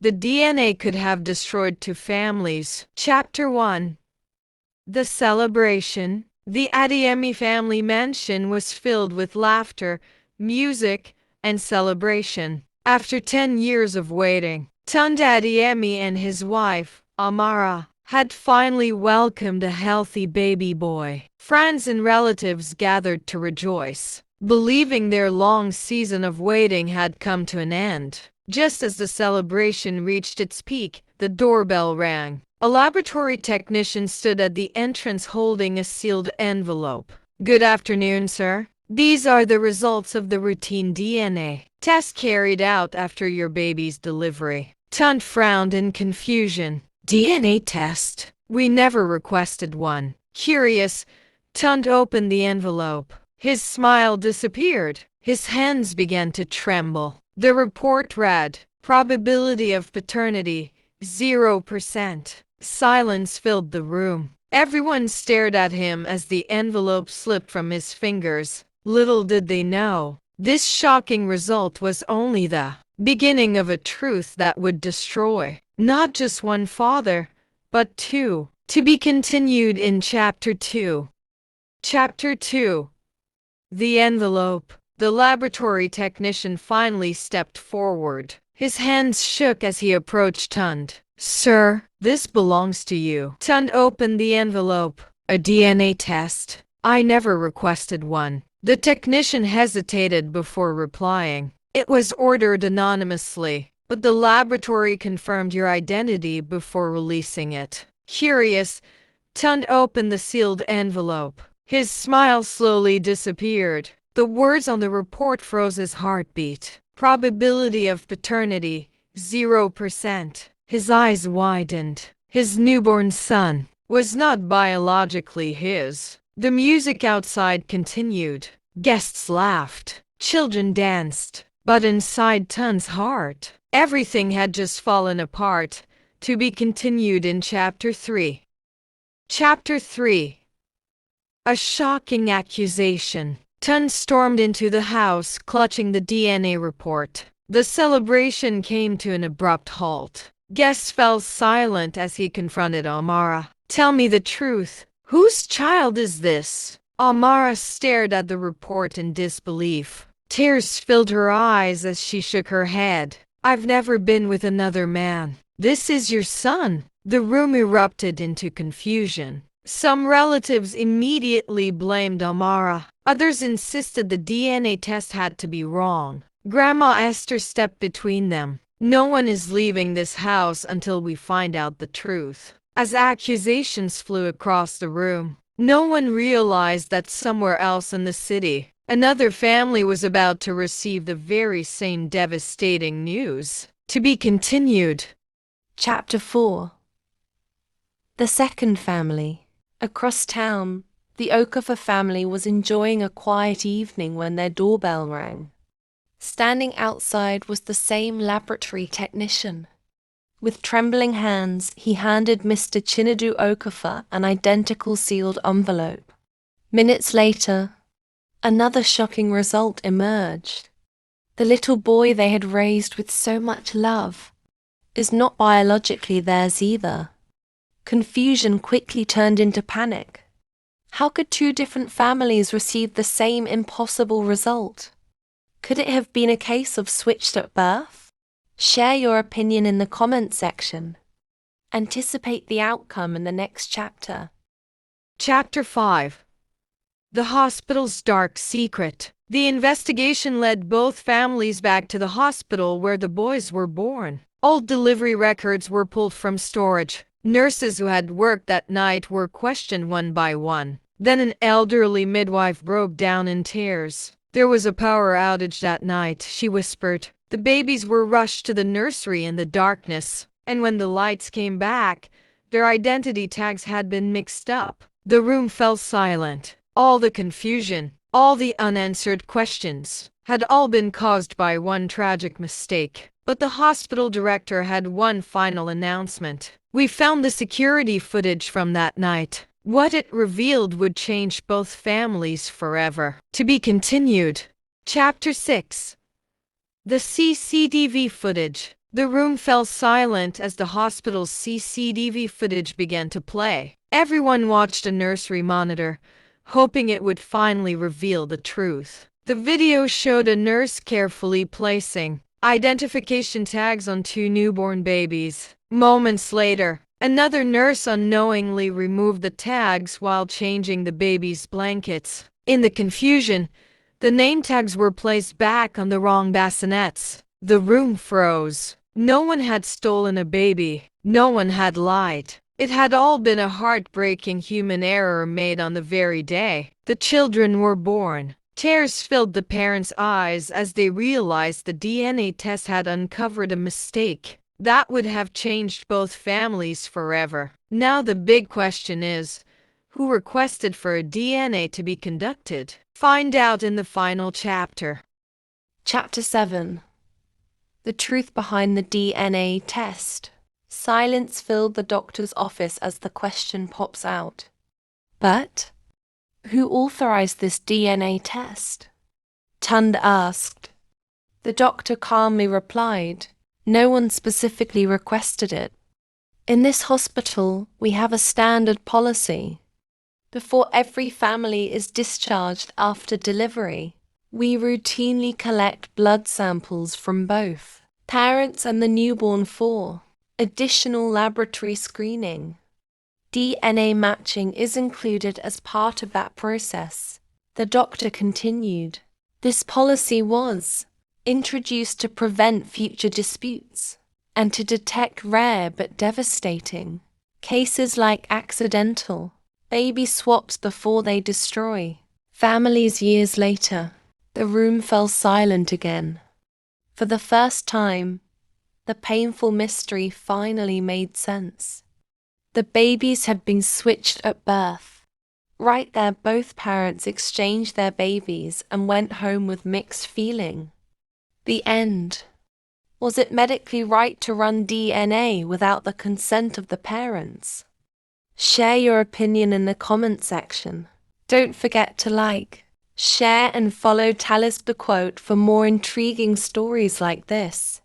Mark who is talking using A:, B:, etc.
A: The DNA could have destroyed two families. Chapter 1. The celebration. The Adeyemi family mansion was filled with laughter, music, and celebration. After 10 years of waiting, Tunde Adeyemi and his wife, Amara, had finally welcomed a healthy baby boy. Friends and relatives gathered to rejoice, believing their long season of waiting had come to an end. Just as the celebration reached its peak, the doorbell rang. A laboratory technician stood at the entrance holding a sealed envelope. "Good afternoon, sir. These are the results of the routine DNA test carried out after your baby's delivery." Tunde frowned in confusion. "DNA test? We never requested one." Curious, Tunde opened the envelope. His smile disappeared. His hands began to tremble. The report read, "Probability of paternity, 0%. Silence filled the room. Everyone stared at him as the envelope slipped from his fingers. Little did they know, this shocking result was only the beginning of a truth that would destroy not just one father, but two. To be continued in Chapter 2. Chapter 2. The envelope. The laboratory technician finally stepped forward. His hands shook as he approached Tunde. "Sir, this belongs to you." Tunde opened the envelope. "A DNA test? I never requested one." The technician hesitated before replying. "It was ordered anonymously, but the laboratory confirmed your identity before releasing it." Curious, Tunde opened the sealed envelope. His smile slowly disappeared. The words on the report froze his heartbeat. Probability of paternity, 0%. His eyes widened. His newborn son was not biologically his. The music outside continued. Guests laughed. Children danced. But inside Tunde's heart, everything had just fallen apart. To be continued in Chapter 3. Chapter 3. A shocking accusation. Tunde stormed into the house, clutching the DNA report. The celebration came to an abrupt halt. Guests fell silent as he confronted Amara. "Tell me the truth. Whose child is this?" Amara stared at the report in disbelief. Tears filled her eyes as she shook her head. "I've never been with another man. This is your son." The room erupted into confusion. Some relatives immediately blamed Amara. Others insisted the DNA test had to be wrong. Grandma Esther stepped between them. "No one is leaving this house until we find out the truth." As accusations flew across the room, no one realized that somewhere else in the city, another family was about to receive the very same devastating news. To be continued.
B: Chapter 4. The second family. Across town, the Okafor family was enjoying a quiet evening when their doorbell rang. Standing outside was the same laboratory technician. With trembling hands, he handed Mr. Chinedu Okafor an identical sealed envelope. Minutes later, another shocking result emerged. The little boy they had raised with so much love is not biologically theirs either. Confusion quickly turned into panic. How could two different families receive the same impossible result? Could it have been a case of switched at birth? Share your opinion in the comment section. Anticipate the outcome in the next chapter.
A: Chapter 5. The hospital's dark secret. The investigation led both families back to the hospital where the boys were born. Old delivery records were pulled from storage. Nurses who had worked that night were questioned one by one. Then an elderly midwife broke down in tears. "There was a power outage that night," she whispered. "The babies were rushed to the nursery in the darkness, and when the lights came back, their identity tags had been mixed up." The room fell silent. All the confusion, all the unanswered questions, had all been caused by one tragic mistake. But the hospital director had one final announcement. "We found the security footage from that night. What it revealed would change both families forever." To be continued. Chapter 6. The CCTV footage. The room fell silent as the hospital's CCTV footage began to play. Everyone watched a nursery monitor, hoping it would finally reveal the truth. The video showed a nurse carefully placing identification tags on two newborn babies. Moments later, another nurse unknowingly removed the tags while changing the baby's blankets. In the confusion, the name tags were placed back on the wrong bassinets. The room froze. No one had stolen a baby. No one had lied. It had all been a heartbreaking human error made on the very day the children were born. Tears filled the parents' eyes as they realized the DNA test had uncovered a mistake that would have changed both families forever. Now the big question is, who requested for a DNA to be conducted? Find out in the final chapter.
B: Chapter 7. The truth behind the DNA test. Silence filled the doctor's office as the question pops out. But who authorized this DNA test? Tund asked. The doctor calmly replied, no one specifically requested it. In this hospital, we have a standard policy. Before every family is discharged after delivery, we routinely collect blood samples from both parents and the newborn for additional laboratory screening. DNA matching is included as part of that process. The doctor continued. This policy was introduced to prevent future disputes and to detect rare but devastating cases like accidental baby swaps before they destroy families years later. The room fell silent again. For the first time, the painful mystery finally made sense. The babies had been switched at birth. Right there, both parents exchanged their babies and went home with mixed feeling. The end. Was it medically right to run DNA without the consent of the parents? Share your opinion in the comment section. Don't forget to like, share and follow Talis the Quote for more intriguing stories like this.